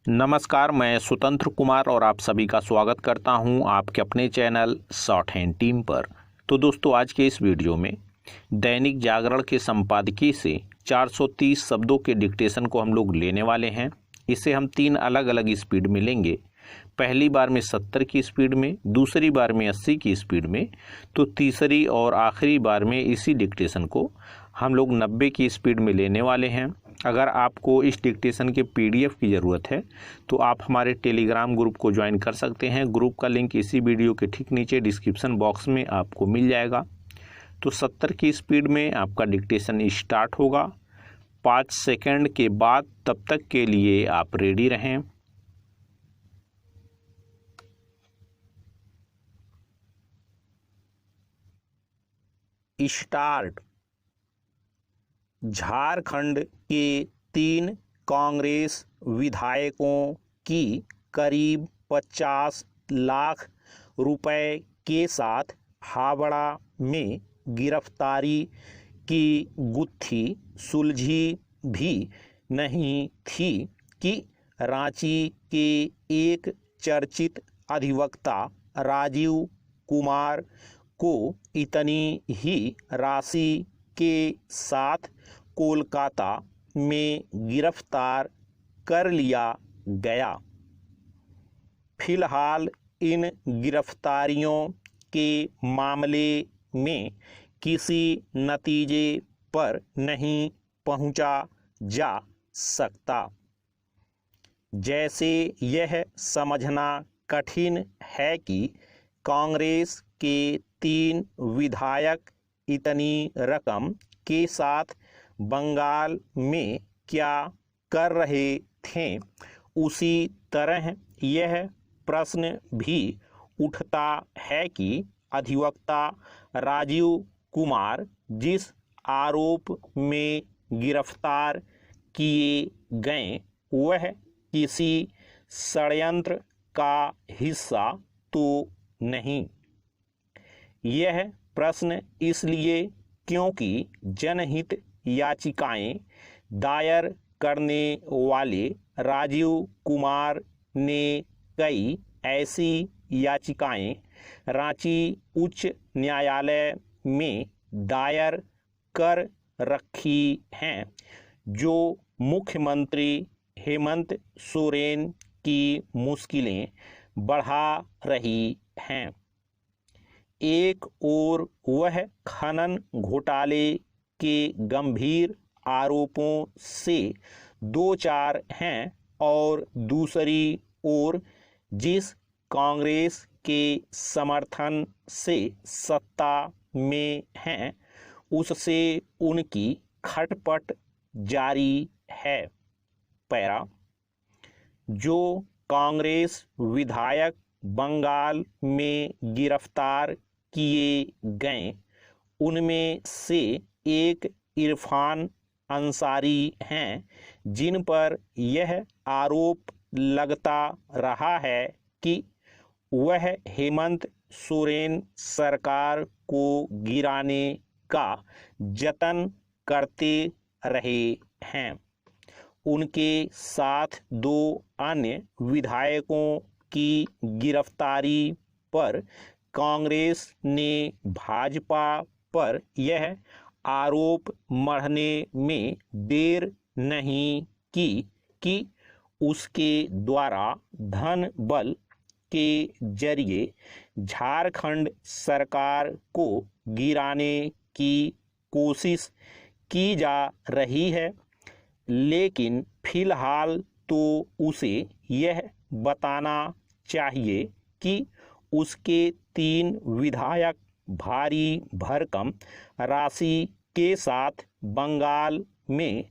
नमस्कार, मैं स्वतंत्र कुमार और आप सभी का स्वागत करता हूं आपके अपने चैनल शॉर्ट हैंड टीम पर। तो दोस्तों, आज के इस वीडियो में दैनिक जागरण के संपादकीय से 430 शब्दों के डिक्टेशन को हम लोग लेने वाले हैं। इसे हम 3 अलग अलग स्पीड में लेंगे। पहली बार में 70 की स्पीड में, दूसरी बार में 80 की स्पीड में, तो तीसरी और आखिरी बार में इसी डिक्टेशन को हम लोग 90 की स्पीड में लेने वाले हैं। अगर आपको इस डिक्टेशन के पीडीएफ की ज़रूरत है तो आप हमारे टेलीग्राम ग्रुप को ज्वाइन कर सकते हैं। ग्रुप का लिंक इसी वीडियो के ठीक नीचे डिस्क्रिप्शन बॉक्स में आपको मिल जाएगा। तो 70 की स्पीड में आपका डिक्टेशन स्टार्ट होगा। 5 सेकंड के बाद तब तक के लिए आप रेडी रहें। स्टार्ट। झारखंड के 3 कांग्रेस विधायकों की करीब 50 लाख रुपए के साथ हावड़ा में गिरफ्तारी की गुत्थी सुलझी भी नहीं थी कि रांची के एक चर्चित अधिवक्ता राजीव कुमार को इतनी ही राशि के साथ कोलकाता में गिरफ्तार कर लिया गया। फिलहाल इन गिरफ्तारियों के मामले में किसी नतीजे पर नहीं पहुंचा जा सकता। जैसे यह समझना कठिन है कि कांग्रेस के 3 विधायक इतनी रकम के साथ बंगाल में क्या कर रहे थे, उसी तरह यह प्रश्न भी उठता है कि अधिवक्ता राजीव कुमार जिस आरोप में गिरफ्तार किए गए वह किसी षड्यंत्र का हिस्सा तो नहीं। यह प्रश्न इसलिए क्योंकि जनहित याचिकाएं दायर करने वाले राजीव कुमार ने कई ऐसी याचिकाएं रांची उच्च न्यायालय में दायर कर रखी हैं जो मुख्यमंत्री हेमंत सोरेन की मुश्किलें बढ़ा रही हैं। एक ओर वह खनन घोटाले के गंभीर आरोपों से दो चार हैं और दूसरी ओर जिस कांग्रेस के समर्थन से सत्ता में हैं उससे उनकी खटपट जारी है। पैरा। जो कांग्रेस विधायक बंगाल में गिरफ्तार किए गए उनमें से एक इरफान अंसारी हैं, जिन पर यह आरोप लगता रहा है कि वह हेमंत सोरेन सरकार को गिराने का जतन करते रहे हैं। उनके साथ 2 अन्य विधायकों की गिरफ्तारी पर कांग्रेस ने भाजपा पर यह आरोप मढ़ने में देर नहीं की कि उसके द्वारा धन बल के जरिए झारखंड सरकार को गिराने की कोशिश की जा रही है। लेकिन फिलहाल तो उसे यह बताना चाहिए कि उसके 3 विधायक भारी भरकम राशि के साथ बंगाल में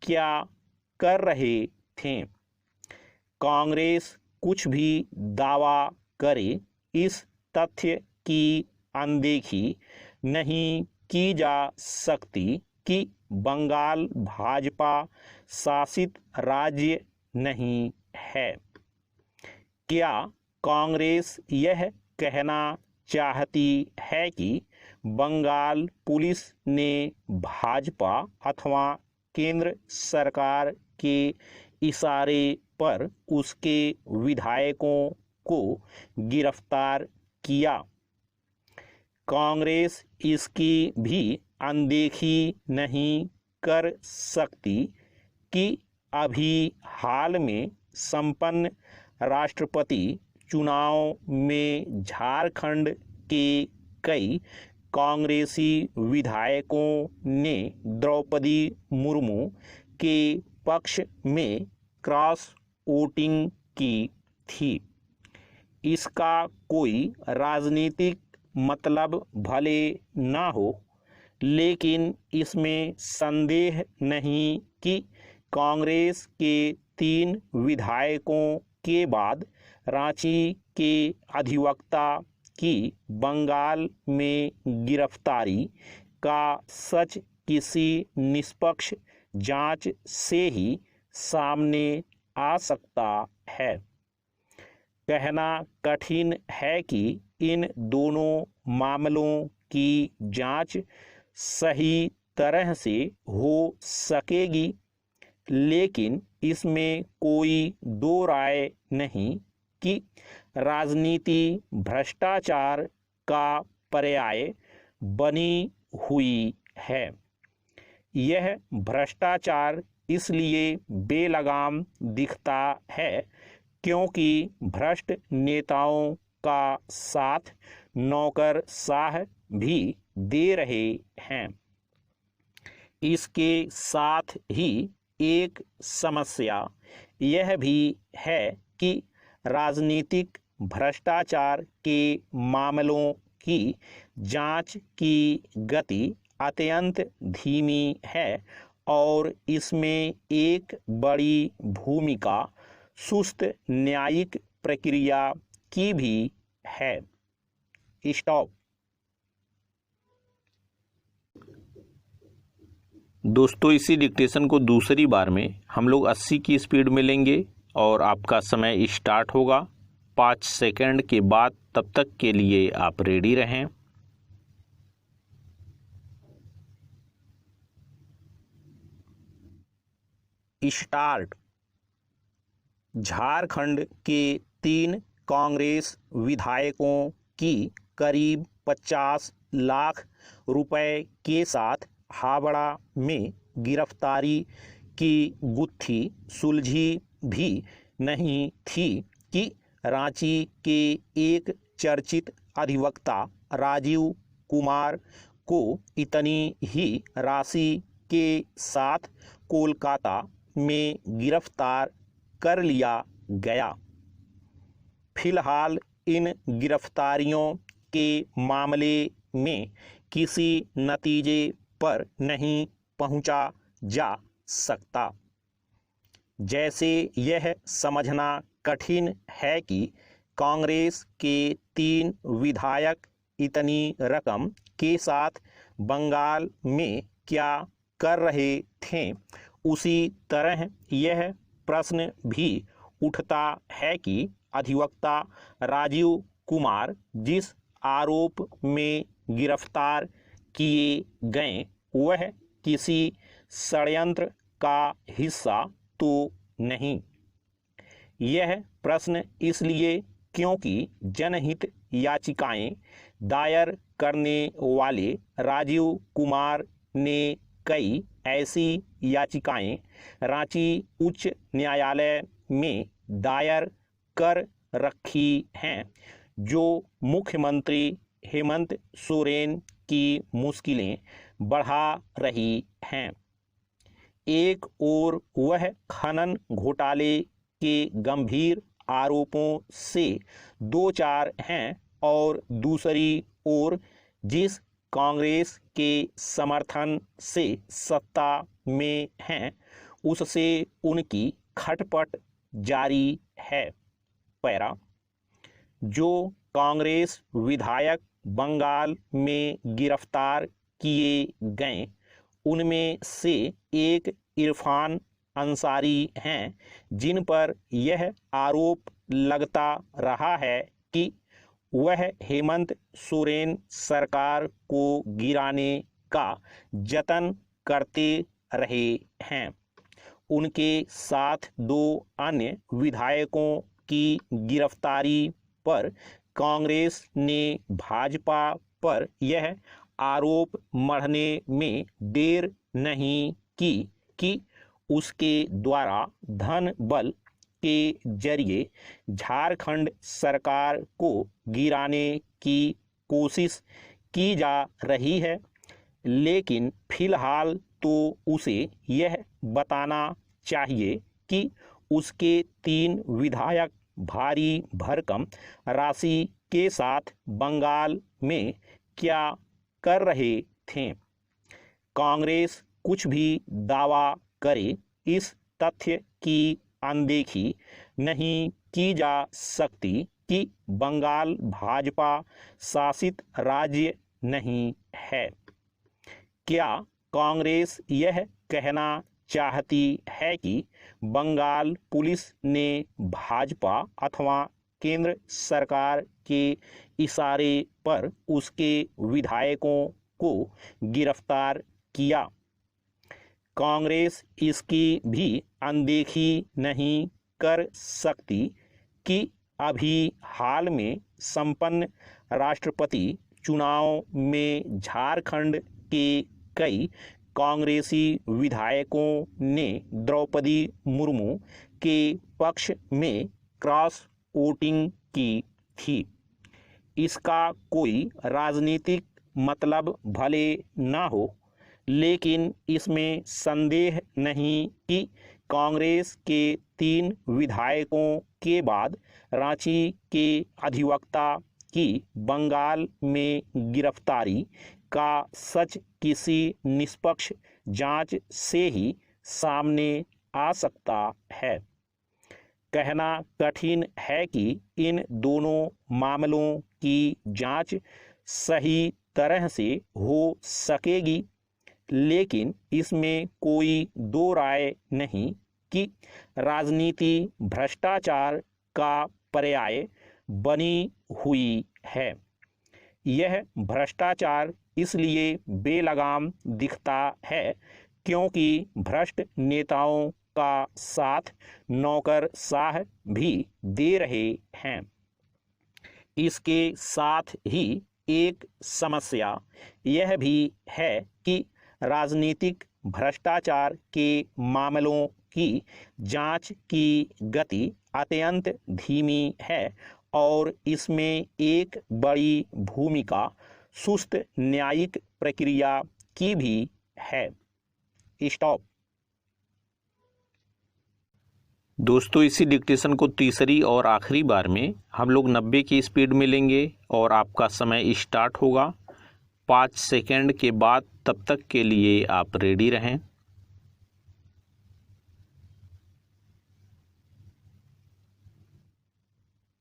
क्या कर रहे थे। कांग्रेस कुछ भी दावा करे, इस तथ्य की अनदेखी नहीं की जा सकती कि बंगाल भाजपा शासित राज्य नहीं है। क्या कांग्रेस यह कहना चाहती है कि बंगाल पुलिस ने भाजपा अथवा केंद्र सरकार के इशारे पर उसके विधायकों को गिरफ्तार किया। कांग्रेस इसकी भी अनदेखी नहीं कर सकती कि अभी हाल में संपन्न राष्ट्रपति चुनाव में झारखंड के कई कांग्रेसी विधायकों ने द्रौपदी मुर्मू के पक्ष में क्रॉस वोटिंग की थी। इसका कोई राजनीतिक मतलब भले न हो, लेकिन इसमें संदेह नहीं कि कांग्रेस के 3 विधायकों के बाद रांची के अधिवक्ता की बंगाल में गिरफ्तारी का सच किसी निष्पक्ष जांच से ही सामने आ सकता है। कहना कठिन है कि इन दोनों मामलों की जांच सही तरह से हो सकेगी, लेकिन इसमें कोई दो राय नहीं कि राजनीति भ्रष्टाचार का पर्याय बनी हुई है। यह भ्रष्टाचार इसलिए बेलगाम दिखता है क्योंकि भ्रष्ट नेताओं का साथ नौकरशाह भी दे रहे हैं। इसके साथ ही एक समस्या यह भी है कि राजनीतिक भ्रष्टाचार के मामलों की जांच की गति अत्यंत धीमी है और इसमें एक बड़ी भूमिका सुस्त न्यायिक प्रक्रिया की भी है। स्टॉप। दोस्तों, इसी डिक्टेशन को दूसरी बार में हम लोग 80 की स्पीड में लेंगे और आपका समय स्टार्ट होगा 5 सेकंड के बाद। तब तक के लिए आप रेडी रहें। स्टार्ट। झारखंड के 3 कांग्रेस विधायकों की करीब 50 लाख रुपए के साथ हावड़ा में गिरफ्तारी की गुत्थी सुलझी भी नहीं थी कि रांची के एक चर्चित अधिवक्ता राजीव कुमार को इतनी ही राशि के साथ कोलकाता में गिरफ्तार कर लिया गया। फिलहाल इन गिरफ्तारियों के मामले में किसी नतीजे पर नहीं पहुंचा जा सकता। जैसे यह समझना कठिन है कि कांग्रेस के 3 विधायक इतनी रकम के साथ बंगाल में क्या कर रहे थे, उसी तरह यह प्रश्न भी उठता है कि अधिवक्ता राजीव कुमार जिस आरोप में गिरफ्तार किए गए वह किसी षड्यंत्र का हिस्सा तो नहीं। यह प्रश्न इसलिए क्योंकि जनहित याचिकाएं दायर करने वाले राजीव कुमार ने कई ऐसी याचिकाएं रांची उच्च न्यायालय में दायर कर रखी हैं जो मुख्यमंत्री हेमंत सोरेन की मुश्किलें बढ़ा रही हैं। एक ओर वह खनन घोटाले के गंभीर आरोपों से दो चार हैं और दूसरी ओर जिस कांग्रेस के समर्थन से सत्ता में हैं उससे उनकी खटपट जारी है। पैरा। जो कांग्रेस विधायक बंगाल में गिरफ्तार किए गए उनमें से एक इरफान अंसारी हैं जिन पर यह आरोप लगता रहा है कि वह हेमंत सोरेन सरकार को गिराने का जतन करते रहे हैं। उनके साथ 2 अन्य विधायकों की गिरफ्तारी पर कांग्रेस ने भाजपा पर यह आरोप मढ़ने में देर नहीं की कि उसके द्वारा धन बल के जरिए झारखंड सरकार को गिराने की कोशिश की जा रही है, लेकिन फिलहाल तो उसे यह बताना चाहिए कि उसके 3 विधायक भारी भरकम राशि के साथ बंगाल में क्या कर रहे थे। कांग्रेस कुछ भी दावा करे, इस तथ्य की अनदेखी नहीं की जा सकती कि बंगाल भाजपा शासित राज्य नहीं है। क्या कांग्रेस यह कहना चाहती है कि बंगाल पुलिस ने भाजपा अथवा केंद्र सरकार के इशारे पर उसके विधायकों को गिरफ्तार किया? कांग्रेस इसकी भी अनदेखी नहीं कर सकती कि अभी हाल में संपन्न राष्ट्रपति चुनाव में झारखंड के कई कांग्रेसी विधायकों ने द्रौपदी मुर्मू के पक्ष में क्रॉस वोटिंग की थी। इसका कोई राजनीतिक मतलब भले ना हो, लेकिन इसमें संदेह नहीं कि कांग्रेस के 3 विधायकों के बाद रांची के अधिवक्ता की बंगाल में गिरफ्तारी का सच किसी निष्पक्ष जांच से ही सामने आ सकता है। कहना कठिन है कि इन दोनों मामलों की जांच सही तरह से हो सकेगी, लेकिन इसमें कोई दो राय नहीं कि राजनीति भ्रष्टाचार का पर्याय बनी हुई है। यह भ्रष्टाचार इसलिए बेलगाम दिखता है क्योंकि भ्रष्ट नेताओं का साथ नौकरशाह भी दे रहे हैं। इसके साथ ही एक समस्या यह भी है कि राजनीतिक भ्रष्टाचार के मामलों की जांच की गति अत्यंत धीमी है और इसमें एक बड़ी भूमिका सुस्त न्यायिक प्रक्रिया की भी है। स्टॉप। दोस्तों, इसी डिक्टेशन को तीसरी और आखिरी बार में हम लोग 90 की स्पीड में लेंगे और आपका समय स्टार्ट होगा 5 सेकंड के बाद। तब तक के लिए आप रेडी रहें।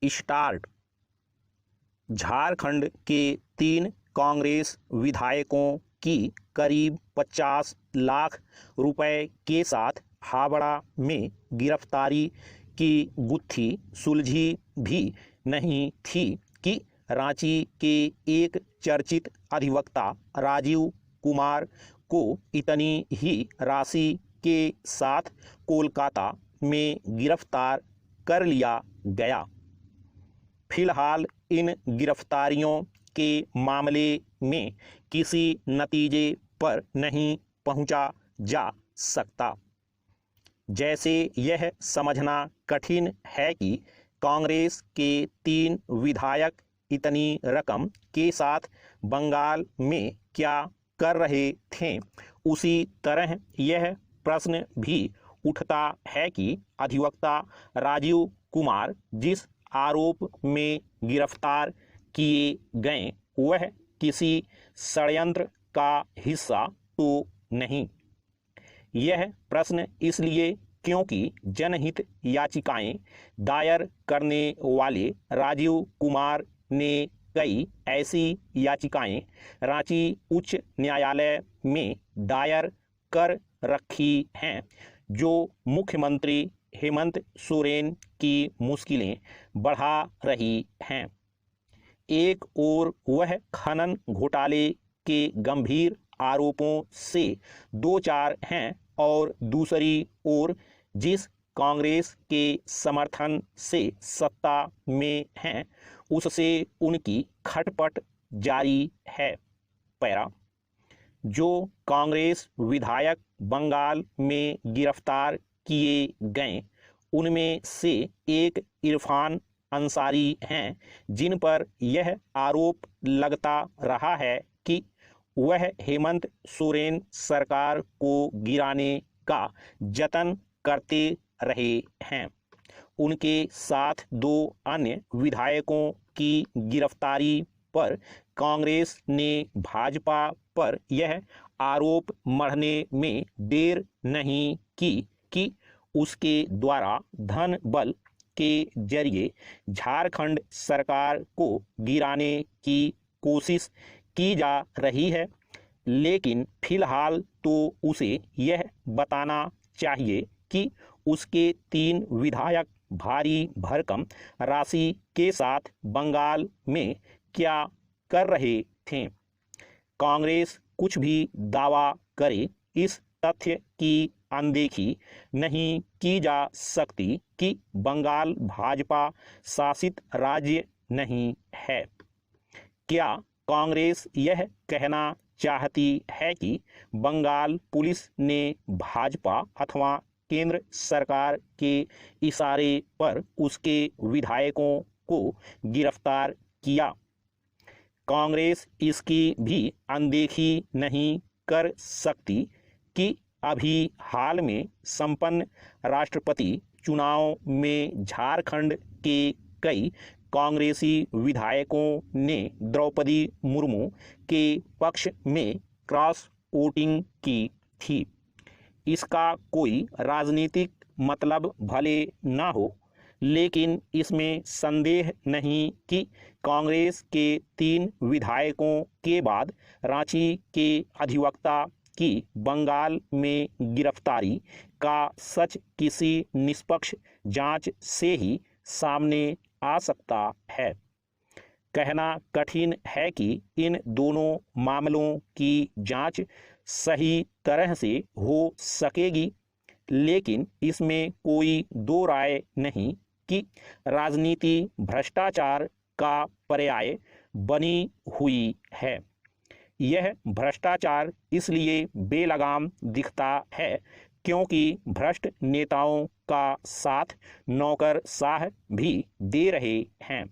स्टार्ट। झारखंड के 3 कांग्रेस विधायकों की करीब 50 लाख रुपए के साथ हावड़ा में गिरफ्तारी की गुत्थी सुलझी भी नहीं थी कि रांची के एक चर्चित अधिवक्ता राजीव कुमार को इतनी ही राशि के साथ कोलकाता में गिरफ्तार कर लिया गया। फिलहाल इन गिरफ्तारियों के मामले में किसी नतीजे पर नहीं पहुंचा जा सकता। जैसे यह समझना कठिन है कि कांग्रेस के 3 विधायक इतनी रकम के साथ बंगाल में क्या कर रहे थे, उसी तरह यह प्रश्न भी उठता है कि अधिवक्ता राजीव कुमार जिस आरोप में गिरफ्तार किए गए वह किसी षड्यंत्र का हिस्सा तो नहीं। यह प्रश्न इसलिए क्योंकि जनहित याचिकाएं दायर करने वाले राजीव कुमार ने कई ऐसी याचिकाएं रांची उच्च न्यायालय में दायर कर रखी हैं जो मुख्यमंत्री हेमंत सोरेन की मुश्किलें बढ़ा रही हैं। एक ओर वह खनन घोटाले के गंभीर आरोपों से 2-4 हैं और दूसरी ओर जिस कांग्रेस के समर्थन से सत्ता में हैं उससे उनकी खटपट जारी है। पैरा, जो कांग्रेस विधायक बंगाल में गिरफ्तार किए गए उनमें से एक इरफान अंसारी हैं, जिन पर यह आरोप लगता रहा है कि वह हेमंत सोरेन सरकार को गिराने का जतन करते रहे हैं। उनके साथ 2 अन्य विधायकों की गिरफ्तारी पर कांग्रेस ने भाजपा पर यह आरोप मढ़ने में देर नहीं की कि उसके द्वारा धन बल के जरिए झारखंड सरकार को गिराने की कोशिश की जा रही है, लेकिन फिलहाल तो उसे यह बताना चाहिए कि उसके 3 विधायक भारी भरकम राशि के साथ बंगाल में क्या कर रहे थे। कांग्रेस कुछ भी दावा करे, इस तथ्य की अनदेखी नहीं की जा सकती कि बंगाल भाजपा शासित राज्य नहीं है। क्या कांग्रेस यह कहना चाहती है कि बंगाल पुलिस ने भाजपा अथवा केंद्र सरकार के इशारे पर उसके विधायकों को गिरफ्तार किया? कांग्रेस इसकी भी अनदेखी नहीं कर सकती कि अभी हाल में संपन्न राष्ट्रपति चुनाव में झारखंड के कई कांग्रेसी विधायकों ने द्रौपदी मुर्मू के पक्ष में क्रॉस वोटिंग की थी। इसका कोई राजनीतिक मतलब भले ना हो, लेकिन इसमें संदेह नहीं कि कांग्रेस के 3 विधायकों के बाद रांची के अधिवक्ता की बंगाल में गिरफ्तारी का सच किसी निष्पक्ष जांच से ही सामने आ सकता है। कहना कठिन है कि इन दोनों मामलों की जांच सही तरह से हो सकेगी, लेकिन इसमें कोई 2 राय नहीं कि राजनीति भ्रष्टाचार का पर्याय बनी हुई है। यह भ्रष्टाचार इसलिए बेलगाम दिखता है क्योंकि भ्रष्ट नेताओं का साथ नौकरशाह भी दे रहे हैं।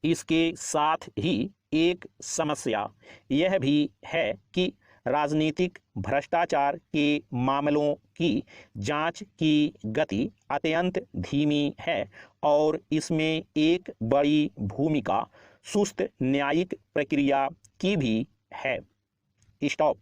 इसके साथ ही एक समस्या यह भी है कि राजनीतिक भ्रष्टाचार के मामलों की जांच की गति अत्यंत धीमी है और इसमें एक बड़ी भूमिका सुस्त न्यायिक प्रक्रिया की भी है। स्टॉप।